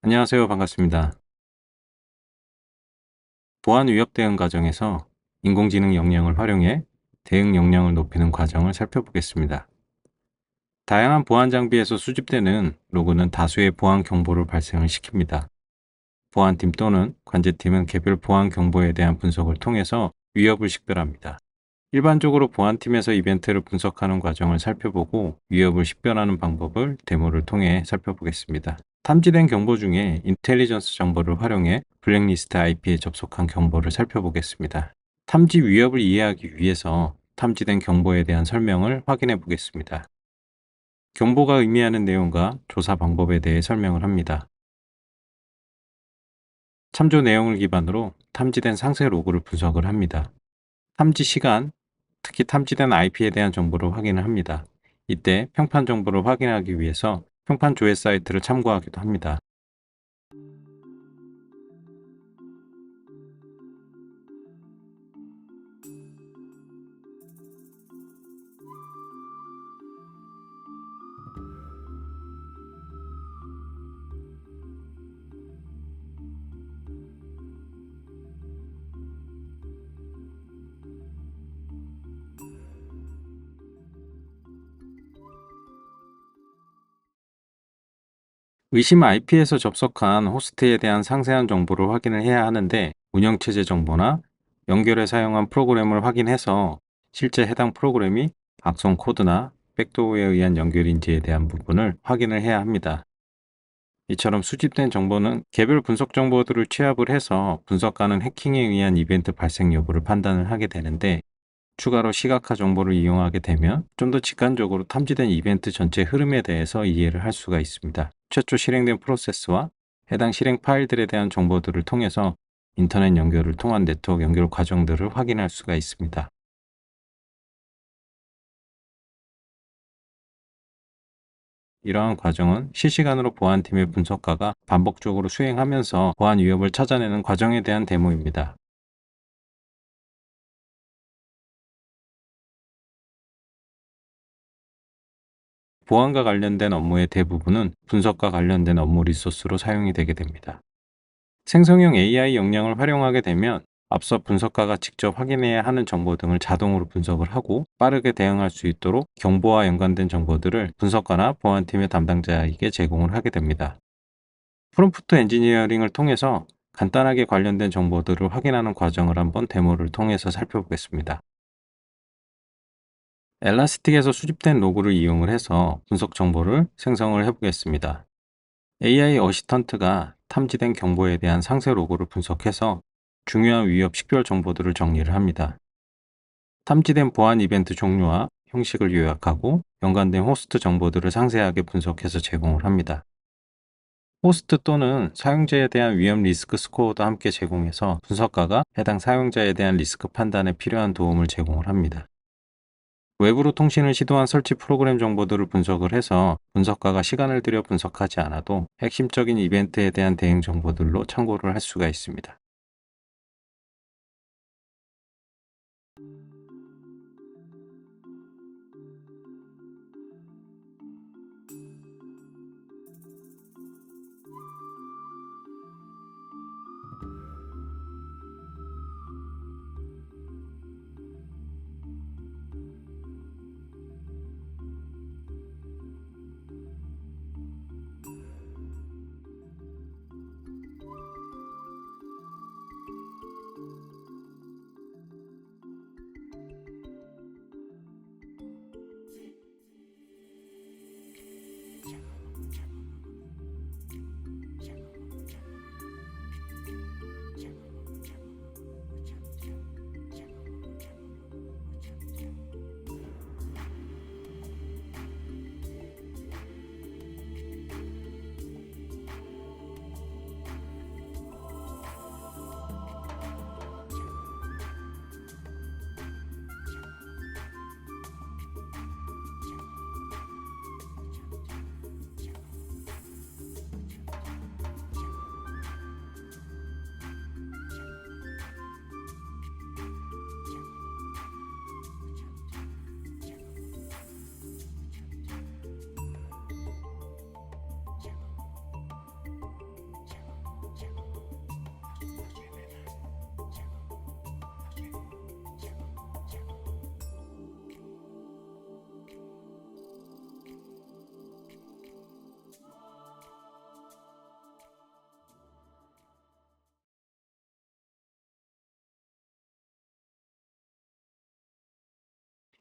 안녕하세요. 반갑습니다. 보안 위협 대응 과정에서 인공지능 역량을 활용해 대응 역량을 높이는 과정을 살펴보겠습니다. 다양한 보안 장비에서 수집되는 로그는 다수의 보안 경보를 발생을 시킵니다. 보안팀 또는 관제팀은 개별 보안 경보에 대한 분석을 통해서 위협을 식별합니다. 일반적으로 보안팀에서 이벤트를 분석하는 과정을 살펴보고 위협을 식별하는 방법을 데모를 통해 살펴보겠습니다. 탐지된 경보 중에 인텔리전스 정보를 활용해 블랙리스트 IP에 접속한 경보를 살펴보겠습니다. 탐지 위협을 이해하기 위해서 탐지된 경보에 대한 설명을 확인해 보겠습니다. 경보가 의미하는 내용과 조사 방법에 대해 설명을 합니다. 참조 내용을 기반으로 탐지된 상세 로그를 분석을 합니다. 탐지 시간, 특히 탐지된 IP에 대한 정보를 확인을 합니다. 이때 평판 정보를 확인하기 위해서 평판 조회 사이트를 참고하기도 합니다. 의심 IP에서 접속한 호스트에 대한 상세한 정보를 확인을 해야 하는데 운영체제 정보나 연결에 사용한 프로그램을 확인해서 실제 해당 프로그램이 악성 코드나 백도어에 의한 연결인지에 대한 부분을 확인을 해야 합니다. 이처럼 수집된 정보는 개별 분석 정보들을 취합을 해서 분석가는 해킹에 의한 이벤트 발생 여부를 판단을 하게 되는데 추가로 시각화 정보를 이용하게 되면 좀 더 직관적으로 탐지된 이벤트 전체 흐름에 대해서 이해를 할 수가 있습니다. 최초 실행된 프로세스와 해당 실행 파일들에 대한 정보들을 통해서 인터넷 연결을 통한 네트워크 연결 과정들을 확인할 수가 있습니다. 이러한 과정은 실시간으로 보안팀의 분석가가 반복적으로 수행하면서 보안 위협을 찾아내는 과정에 대한 데모입니다. 보안과 관련된 업무의 대부분은 분석과 관련된 업무 리소스로 사용이 되게 됩니다. 생성형 AI 역량을 활용하게 되면 앞서 분석가가 직접 확인해야 하는 정보 등을 자동으로 분석을 하고 빠르게 대응할 수 있도록 경보와 연관된 정보들을 분석가나 보안팀의 담당자에게 제공을 하게 됩니다. 프롬프트 엔지니어링을 통해서 간단하게 관련된 정보들을 확인하는 과정을 한번 데모를 통해서 살펴보겠습니다. 엘라스틱에서 수집된 로그를 이용을 해서 분석 정보를 생성을 해보겠습니다. AI 어시턴트가 탐지된 경보에 대한 상세 로고를 분석해서 중요한 위협 식별 정보들을 정리를 합니다. 탐지된 보안 이벤트 종류와 형식을 요약하고 연관된 호스트 정보들을 상세하게 분석해서 제공을 합니다. 호스트 또는 사용자에 대한 위험 리스크 스코어도 함께 제공해서 분석가가 해당 사용자에 대한 리스크 판단에 필요한 도움을 제공을 합니다. 외부로 통신을 시도한 설치 프로그램 정보들을 분석을 해서 분석가가 시간을 들여 분석하지 않아도 핵심적인 이벤트에 대한 대응 정보들로 참고를 할 수가 있습니다.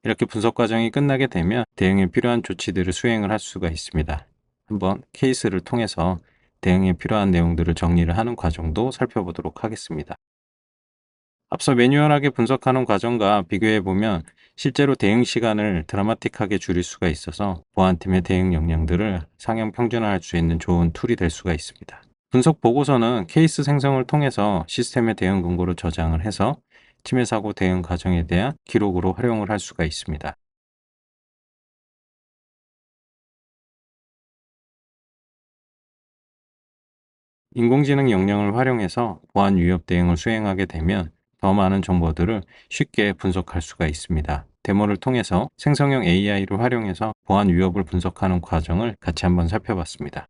이렇게 분석 과정이 끝나게 되면 대응에 필요한 조치들을 수행을 할 수가 있습니다. 한번 케이스를 통해서 대응에 필요한 내용들을 정리를 하는 과정도 살펴보도록 하겠습니다. 앞서 매뉴얼하게 분석하는 과정과 비교해 보면 실제로 대응 시간을 드라마틱하게 줄일 수가 있어서 보안팀의 대응 역량들을 상향 평준화할 수 있는 좋은 툴이 될 수가 있습니다. 분석 보고서는 케이스 생성을 통해서 시스템의 대응 근거로 저장을 해서 침해 사고 대응 과정에 대한 기록으로 활용을 할 수가 있습니다. 인공지능 역량을 활용해서 보안 위협 대응을 수행하게 되면 더 많은 정보들을 쉽게 분석할 수가 있습니다. 데모를 통해서 생성형 AI를 활용해서 보안 위협을 분석하는 과정을 같이 한번 살펴봤습니다.